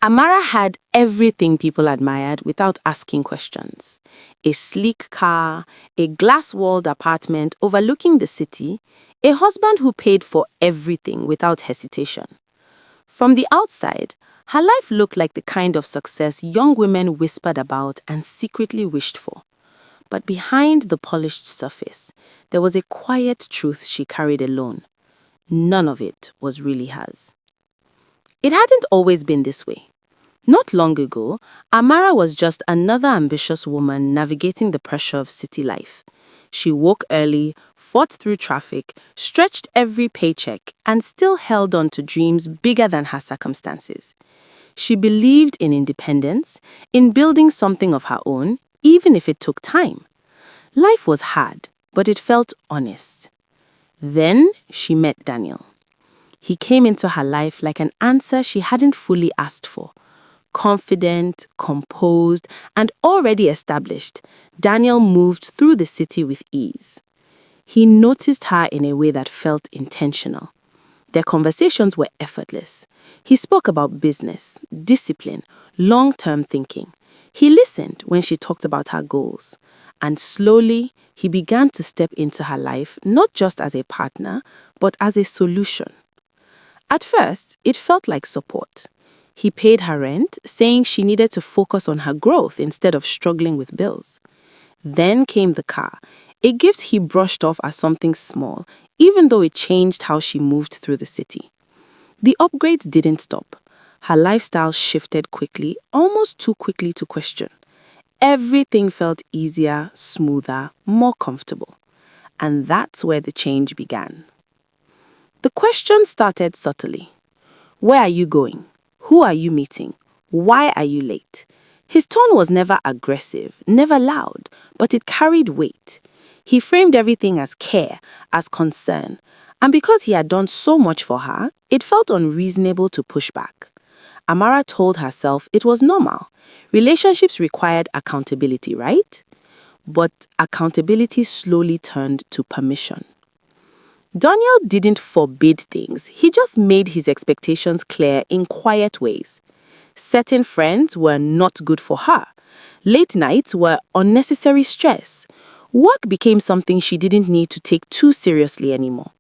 Amara had everything people admired without asking questions. A sleek car, a glass-walled apartment overlooking the city, a husband who paid for everything without hesitation. From the outside, her life looked like the kind of success young women whispered about and secretly wished for. But behind the polished surface, there was a quiet truth she carried alone. None of it was really hers. It hadn't always been this way. Not long ago, Amara was just another ambitious woman navigating the pressure of city life. She woke early, fought through traffic, stretched every paycheck, and still held on to dreams bigger than her circumstances. She believed in independence, in building something of her own, even if it took time. Life was hard, but it felt honest. Then she met Daniel. He came into her life like an answer she hadn't fully asked for. Confident, composed, and already established, Daniel moved through the city with ease. He noticed her in a way that felt intentional. Their conversations were effortless. He spoke about business, discipline, long-term thinking. He listened when she talked about her goals. And slowly, he began to step into her life not just as a partner, but as a solution. At first, it felt like support. He paid her rent, saying she needed to focus on her growth instead of struggling with bills. Then came the car, a gift he brushed off as something small, even though it changed how she moved through the city. The upgrades didn't stop. Her lifestyle shifted quickly, almost too quickly to question. Everything felt easier, smoother, more comfortable. And that's where the change began. The question started subtly. Where are you going? Who are you meeting? Why are you late? His tone was never aggressive, never loud, but it carried weight. He framed everything as care, as concern, and because he had done so much for her, it felt unreasonable to push back. Amara told herself it was normal. Relationships required accountability, right? But accountability slowly turned to permission. Daniel didn't forbid things, he just made his expectations clear in quiet ways. Certain friends were not good for her. Late nights were unnecessary stress. Work became something she didn't need to take too seriously anymore.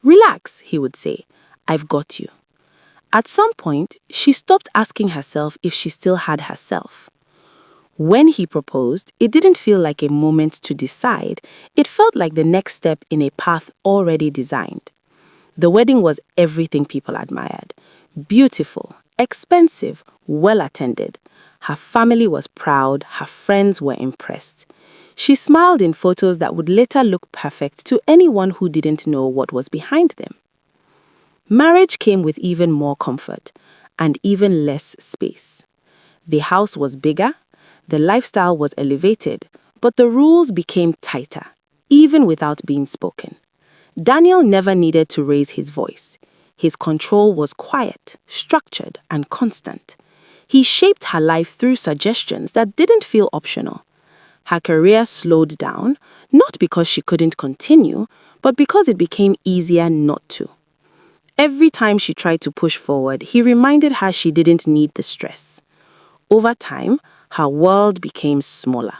Relax, he would say. I've got you. At some point, she stopped asking herself if she still had herself. When he proposed, it didn't feel like a moment to decide. It felt like the next step in a path already designed. The wedding was everything people admired. Beautiful, expensive, well-attended. Her family was proud, her friends were impressed. She smiled in photos that would later look perfect to anyone who didn't know what was behind them. Marriage came with even more comfort and even less space. The house was bigger, the lifestyle was elevated, but the rules became tighter, even without being spoken. Daniel never needed to raise his voice. His control was quiet, structured, and constant. He shaped her life through suggestions that didn't feel optional. Her career slowed down, not because she couldn't continue, but because it became easier not to. Every time she tried to push forward, he reminded her she didn't need the stress. Over time, her world became smaller.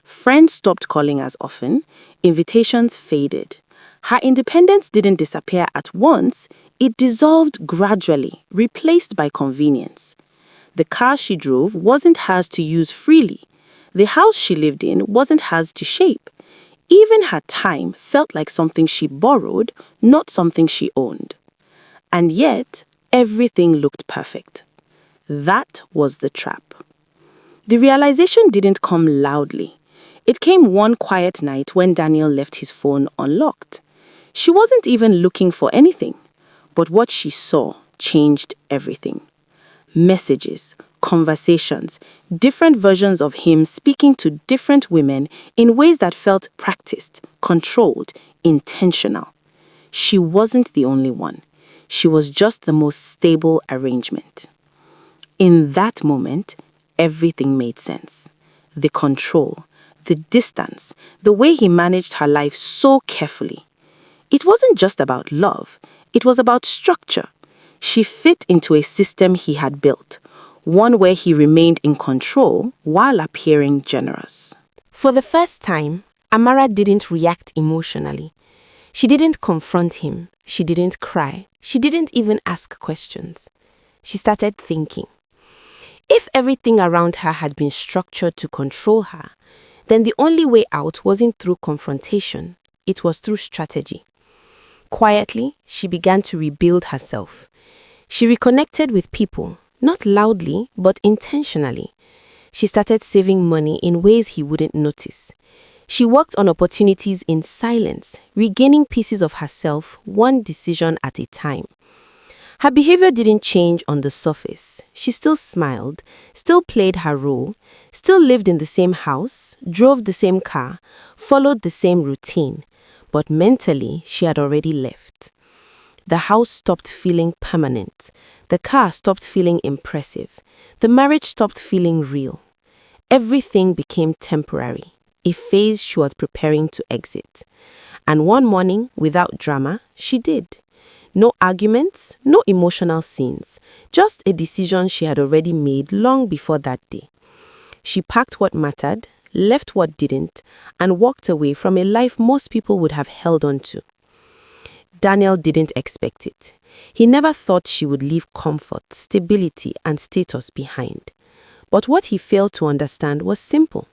Friends stopped calling as often, invitations faded. Her independence didn't disappear at once, it dissolved gradually, replaced by convenience. The car she drove wasn't hers to use freely. The house she lived in wasn't hers to shape. Even her time felt like something she borrowed, not something she owned. And yet, everything looked perfect. That was the trap. The realization didn't come loudly. It came one quiet night when Daniel left his phone unlocked. She wasn't even looking for anything, but what she saw changed everything. Messages, conversations, different versions of him speaking to different women in ways that felt practiced, controlled, intentional. She wasn't the only one. She was just the most stable arrangement. In that moment, everything made sense. The control, the distance, the way he managed her life so carefully. It wasn't just about love, it was about structure. She fit into a system he had built, one where he remained in control while appearing generous. For the first time, Amara didn't react emotionally. She didn't confront him. She didn't cry. She didn't even ask questions. She started thinking. If everything around her had been structured to control her, then the only way out wasn't through confrontation, it was through strategy. Quietly, she began to rebuild herself. She reconnected with people, not loudly, but intentionally. She started saving money in ways he wouldn't notice. She worked on opportunities in silence, regaining pieces of herself one decision at a time. Her behavior didn't change on the surface. She still smiled, still played her role, still lived in the same house, drove the same car, followed the same routine. But mentally, she had already left. The house stopped feeling permanent. The car stopped feeling impressive. The marriage stopped feeling real. Everything became temporary, a phase she was preparing to exit. And one morning, without drama, she did. No arguments, no emotional scenes, just a decision she had already made long before that day. She packed what mattered, left what didn't, and walked away from a life most people would have held on to. Daniel didn't expect it. He never thought she would leave comfort, stability, and status behind. But what he failed to understand was simple.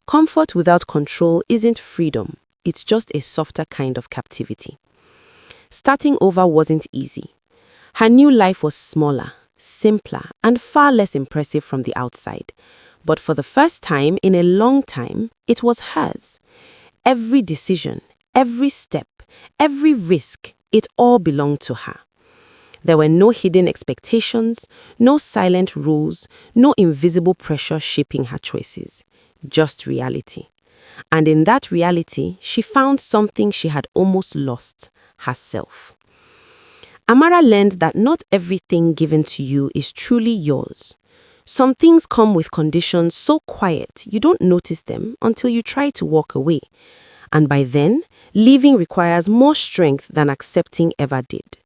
Comfort without control isn't freedom. It's just a softer kind of captivity. Starting over wasn't easy. Her new life was smaller, simpler, and far less impressive from the outside. But for the first time in a long time, it was hers. Every decision, every step, every risk, it all belonged to her. There were no hidden expectations, no silent rules, no invisible pressure shaping her choices. Just reality. And in that reality, she found something she had almost lost, herself. Amara learned that not everything given to you is truly yours. Some things come with conditions so quiet you don't notice them until you try to walk away. And by then, leaving requires more strength than accepting ever did.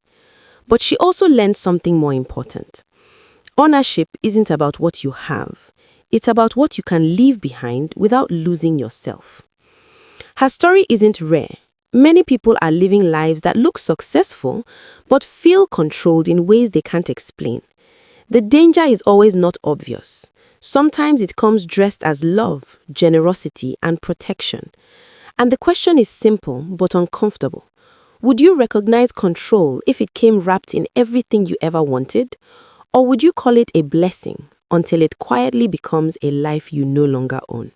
But she also learned something more important. Ownership isn't about what you have. It's about what you can leave behind without losing yourself. Her story isn't rare. Many people are living lives that look successful, but feel controlled in ways they can't explain. The danger is always not obvious. Sometimes it comes dressed as love, generosity, and protection. And the question is simple but uncomfortable. Would you recognize control if it came wrapped in everything you ever wanted? Or would you call it a blessing until it quietly becomes a life you no longer own?